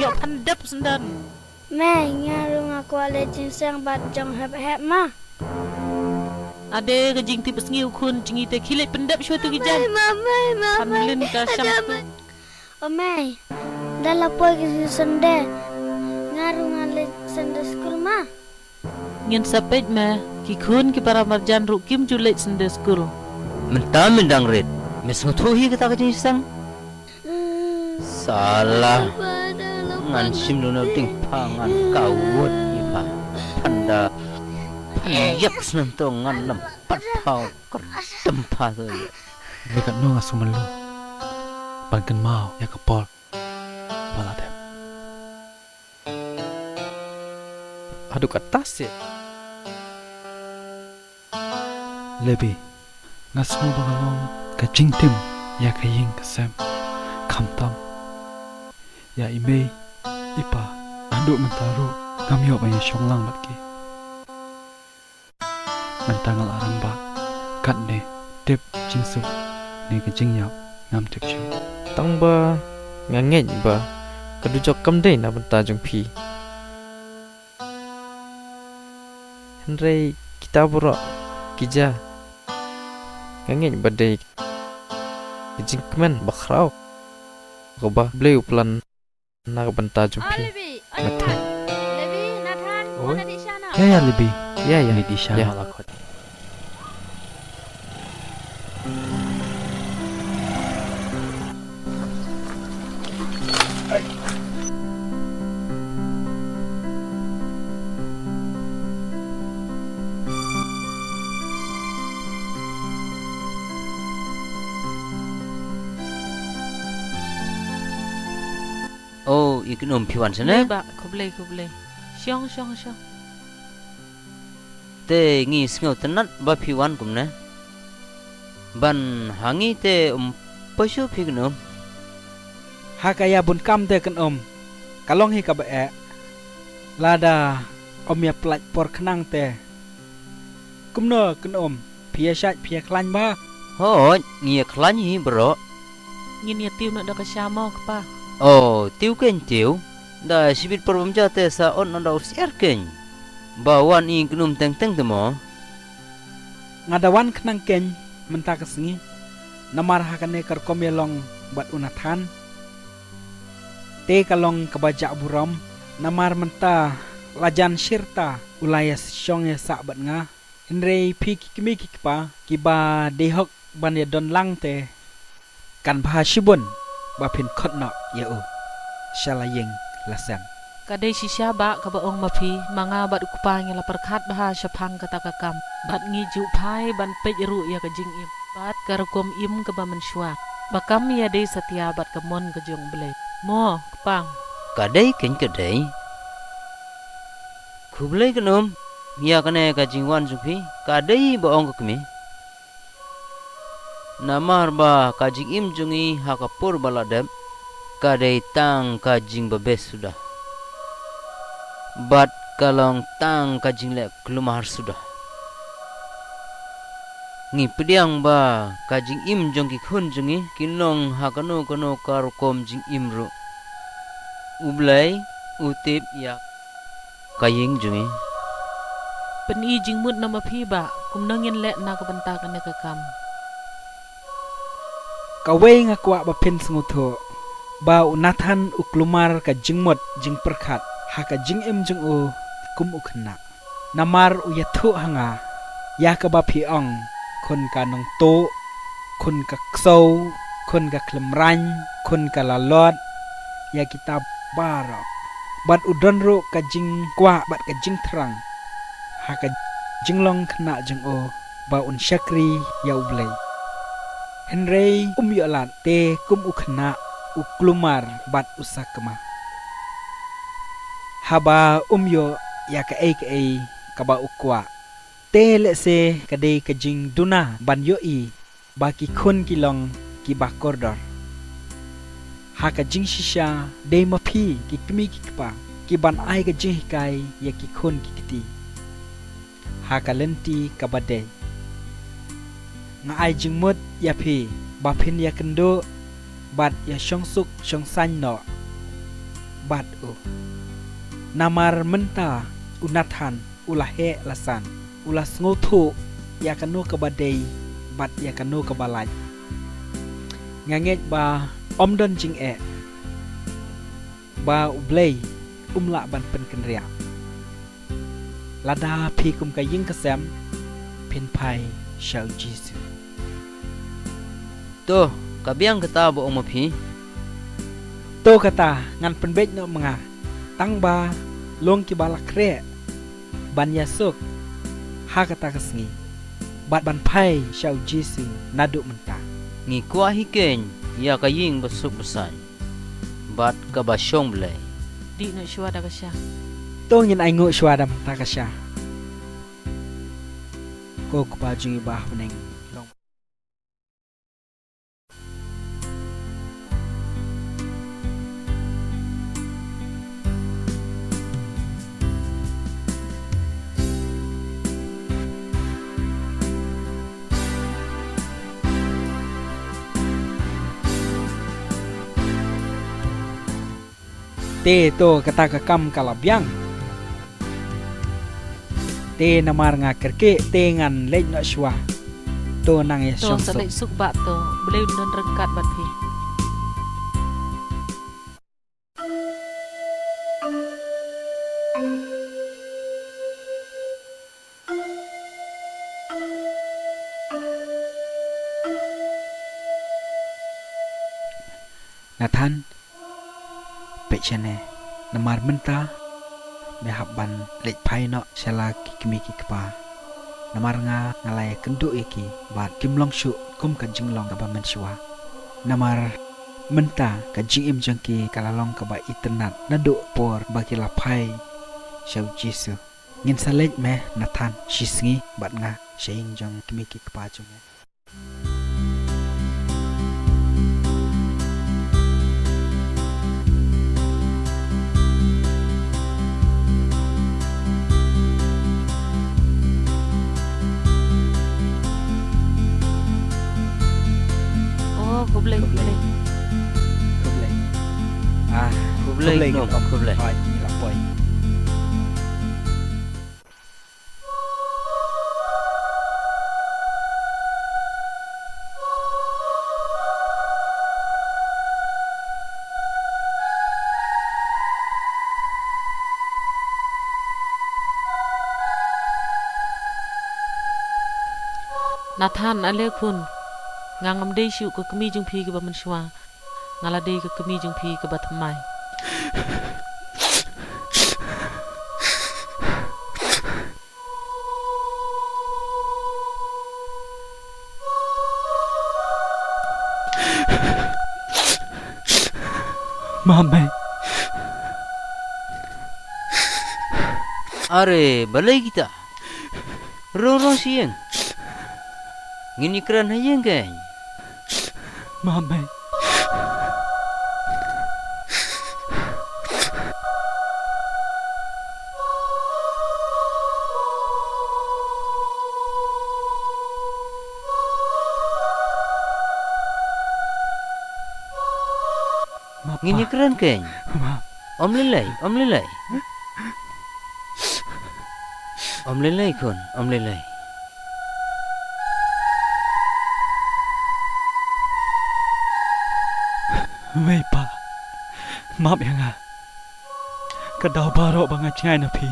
yok pandap sendan. Mai ngarung aku ale jinsang bat jong heb ma. Ada kejing tipe sengiu kun jingi te kilit pendap syua tu gijan. Mama. Panlin ka syam tu. Oh mai. Dah lapor ke sende. Ngarung ale sende school ma. Ngin sapet ma ki kun ki para marjan ru kim julet sende school. Mentam mendang red. Mesngotuhi kita kejing sang. Salah. Ngan sim luna ting pangan kawut ipa. Panda. Yak senentong ngan lempat pau tempat tu. Dekat no asumalu. Pankan mau ya kepol. Baladem. Aduh katas ya. Lebih ngasu bangalong kajing tim ya kaying kesem kamtam ya ime ipa anduk mentaru kami banyak syonglang batki mentangal arang ba kat ne tip jingsu ne kajing yap ngam tip chu tang ba ngangej ba kadujok kam dei na benta jong pi Henry kita bro kija ngangej ba dei kijing kemen bakrau ba bleu plan na benta jong pi Nathan. Lebi, Nathan, Oi. mana di sana? ya lebih ya ini di sana ya. lakot Oh, ikin piwan sana. Ba kublai. Syong. Te ngi sngau tenat ba piwan kumna. Ban hangi te pasyo pignom. Hakaya bun kam te kan kalong hi ka ba lada ya plat por khnang te kumno kan pia shat pia klan ba Ho, ngi klan hi bro. Ngin ya tiu nak dak syamo ka. Oh, tiu ken tiu. Da sibit perbam jate sa on onda usiar ken. Bawan i gnum teng temo. ngadawan khnang ken menta ka sengi namar hakane kar komelong bat unathan te kalong kabajak buram namar menta lajan shirta ulaya syong ya sa bat nga inre pi kimi kikpa kiba dehok ban ya don lang te kan bha shibun ba phin khotna ya u shalayeng lasam Kadai sisya ba ka baong mapi manga bat ukupang la perkhat bah syapang kata kakam bat ngiju pai ban pej ru ya kajing im bat karakom im ka ba mensyua bakam ya dei setia bat kamon kejong belai mo kepang Kadai ken kadai. Kublai gnum. Ya kane ka jingwan supi. Kadai baong ka kemi. Namar ba kajing im jungi hakapur baladem. Kadai tang kajing babes sudah. Bat kalong tang kajing lek kelumahar sudah. Ngi pediang ba kajing im jong ki khun jungi kinong hakano kano karukom jing imru. Ublay utip ya kaying jungi. Peni jingmut nama pi ba kumnangin lek na ka benta ka kakam kawe ngakwa ba pin sngutho ba unathan uklumar ka jingmot jing perkhat haka jing im jing u kum ukhna namar u yathu hanga ya ka ba phi ong khun ka nong to khun ka ksau khun ka klemran khun ka lalot ya kita bara bat udon ro ka jing kwa bat ka jing thrang haka jinglong khna jing o ba un shakri ya ublay Henry yolat te kum ukhna uklumar bat usakma haba yo ya ka kaba ukwa te lese kadai kajing duna ban yo I baki khun kilong ki bakordor haka jing shisha de mapi ki kmi ki kpa ki ban ai ka jing kai ya ki khun ki kiti haka lenti kabade nga ai jing mut ya pi ba phin ya kendo bat ya shong suk shong san no bat namar menta unathan ulah he lasan ulah ngotho ya kanu ke badai bat ya kanu ke balaj nganget ba omdon jing ba ublay umla ban pen kenria lada phi kum ka ying kasam pin pai shau jisu To, kabiang kata bo mapi. to kata ngan penbej no menga tang ba long ki bala kre ban yasuk ha kata kesngi bat ban pai shau jisu nadu menta Ngi kuah hiken, ya kaying besuk besan. Bat kabasyong belai. Di na shwa da kasya. to ngin ai ngo shwa dam ta kasya ko kupa jungi bah beneng long te to kata ka kam kalabyang te namar nga kerke te ngan lej no shwa to nang ya To shong sa so lek suk ba to bleu non rengkat bat phi. Nathan pechane namar menta me habban lej pai no shala kikmi kikpa namar nga ngalai kendu iki bat kimlong shu kum ka jinglong ka ba menshwa namar menta ka jingim jangki kalalong ka ba iternat nadu por bagi la pai shau jisu ngin salej me Nathan shisngi bat nga shaing jong kimi kikpa jong Oh, kublai. kublai Kublai no, kublai. ai ni la poi Nathan ale kun ngangam dei shu ko kemi jung phi ke ba man shwa ngala dei ko kemi jung phi ke ba thamai Mame, Are, balai kita. Rorong siang. Ngini keran hayang kan? mame, Ngini keran kan? ma, Om lelai. Om lelai kon, om lelai. mei pa, map yang ah, kadau baro bangat cai na pi,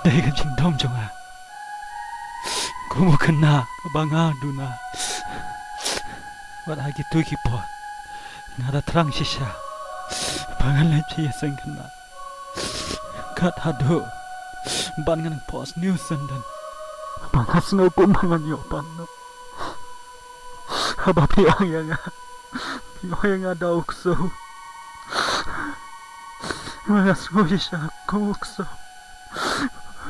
dai ka jing dom jong ah, kumu kena banga duna, wat lagi tu ki pot, ngada terang sisa, bangan leci seng kena, kat hado, ban ngan pos news dan, bangas no pun bangan yo pan no. Haba piang yang ada ukso. Mga suwi siya kung ukso.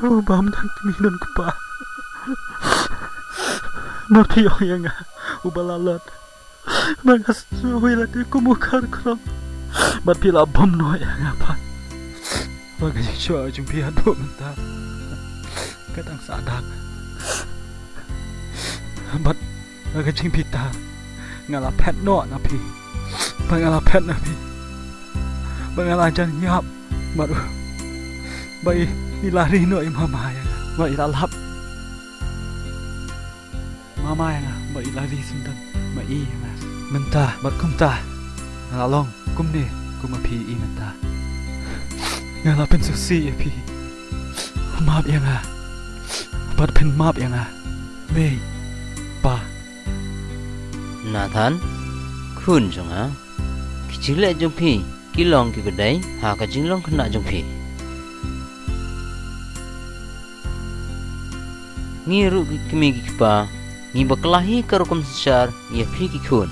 Ubam dan kiminan ko pa. Mapiang yang ubalalot. Mga suwi lati kumukar ko. Mapila bom no yang apa. Mga siya yung piyado menta. Kadang sadang. But Aga jing pita ngala pet no na pi Bangala pet nabi. Bangala jan ngap baru. Bai ilari no imama yang. Ba ilalap. Mama yang ba ilari sundan. Ba I yang. Mentah bat kumtah. Ngalong kumne kumapi I mentah. Ngala pen susi ya pi. Maaf yang bat pen maaf yang Mei pa Nathan khun jong a kichile jong phi kilong ki bedai ha ka jinglong khna jong phi ngi ru ki mi ki pa ngi baklahi karukum sechar ya phi ki khun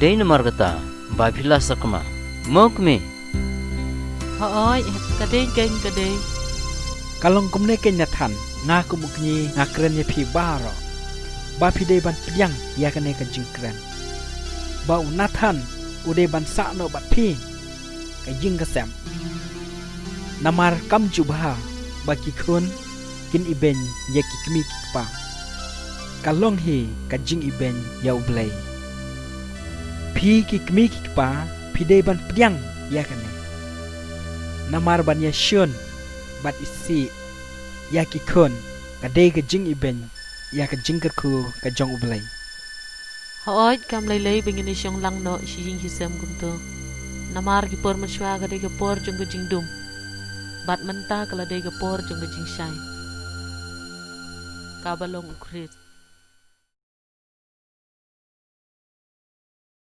dei namar kata ba phila sakma mok me Hoi, kadeng geng kadeng. kalong kumne ke Nathan nga kumukni nga kren ya pi baro ba pi de ban piang ya kane ka jingkren ba Nathan ude ban sa no bat pi ka jing ka sem namar kam jubha ba ki khun kin iben ya ki kmi ki pa kalong hi ka jing iben ya ublei pi ki kmi ki pa pi de ban piang ya kane namar ban ya shun bat isi ya ki khun ka de ka jing iben ya ka jing ka ku ka jong ublei Hoi, kam lay bingin isyong lang no si jing hisam kunto. Namar ki por masywa ka de ka por jong ka jing dum. Bat menta kala de ka por jong ka jing syai. Kabalong ukrit.